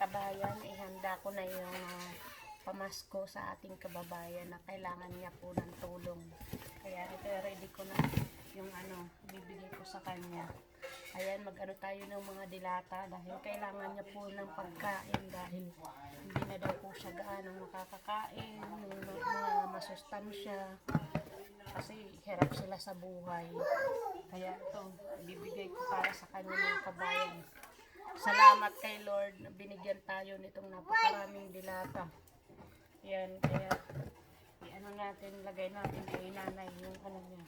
kabayan, ihanda ko na yung pamasko sa ating kababayan na kailangan niya po ng tulong. Kaya ito, ready ko na yung bibigay ko sa kanya. Ayan, mag-ano tayo ng mga dilata dahil kailangan niya po ng pagkain dahil hindi na daw po siya gaanong makakakain, ng mga masustansya kasi hirap sila sa buhay. Kaya ito, bibigay ko para sa kanya mga kabayan. Salamat kay Lord na binigyan tayo nitong napakaraming dilata. Yan, kaya lagay natin kay nanay yung niya.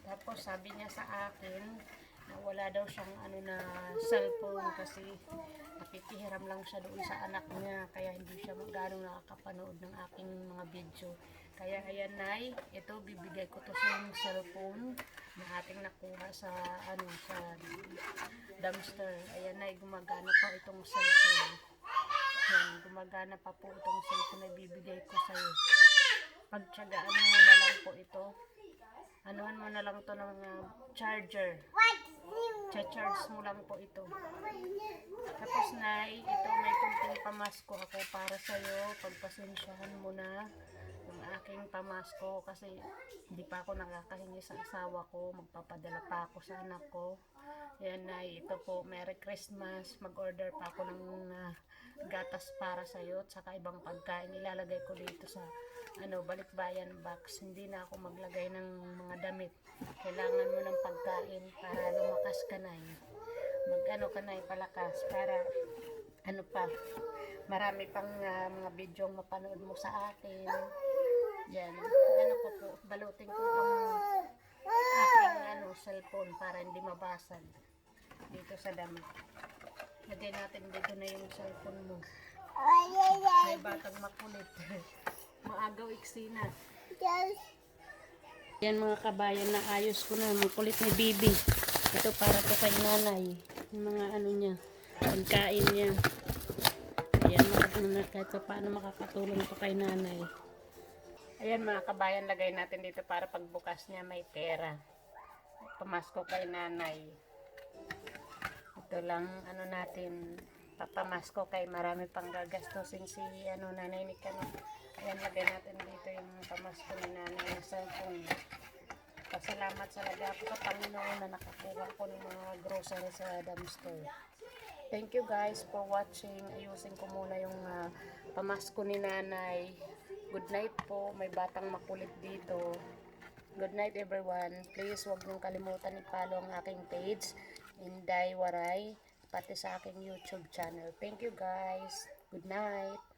Tapos sabi niya sa akin na wala daw siyang na cellphone kasi nakikihiram lang siya doon sa anak niya, kaya hindi siya gano'ng nakakapanood ng aking mga video. Kaya ayan, Nay, ito bibigay ko to sa yung cellphone na ating nakuha sa sa dumpster. Ayan, Nay, gumagana pa itong cellphone. Yan, gumagana pa po itong cellphone na bibigay ko sa iyo. Pagtiyagaan mo na lang po ito. Anuhan mo na lang to ng charger. Cha-charge mo lang po ito. Tapos, Nay, ito may kunting pamasko ako para sa iyo. Pagpasensyahan mo na yung aking pamasko kasi hindi pa ako nakakahingi sa asawa ko. Magpapadala pa ako sa anak ko. Yan, Nay, ito po, Merry Christmas. Mag-order pa ako ng gatas para sa iyo at saka ibang pagkain. Ilalagay ko dito sa balikbayan box. Hindi na ako maglagay ng mga damit. Kailangan mo ng pagkain para lumakas ka, Nay. Ka, Nay, palakas para marami pang mga video mapanood mo sa akin. Yan, ko po, balutin ko itong aking cellphone para hindi mabasag dito sa damit. Lagay natin dito na yung cellphone mo. May batang makulit. Maagaw eksena. Yan mga kabayan, na ayos ko na. Makulit ni Bibi. Ito para to kay nanay. Yung mga niya, pagkain niya. Ayan mga kahit paano makakatulong to kay nanay. Ayan mga kabayan, lagay natin dito para pagbukas niya may pera. Pamasko kay nanay. Ito lang natin papamasko kay marami pang gagastusin si nanay ni Kano. Ayan, lagay natin dito yung pamasko ni nanay na cellphone. Pasalamat sa laga ako sa Panginoon na nakakuha ko ng mga grocery sa dumpster. Thank you guys for watching. Ayusin ko muna yung pamasko ni nanay. Good night po. May batang makulit dito. Good night everyone. Please huwag niyong kalimutan i-follow ang aking page, Inday Waray, pati sa aking YouTube channel. Thank you guys. Good night.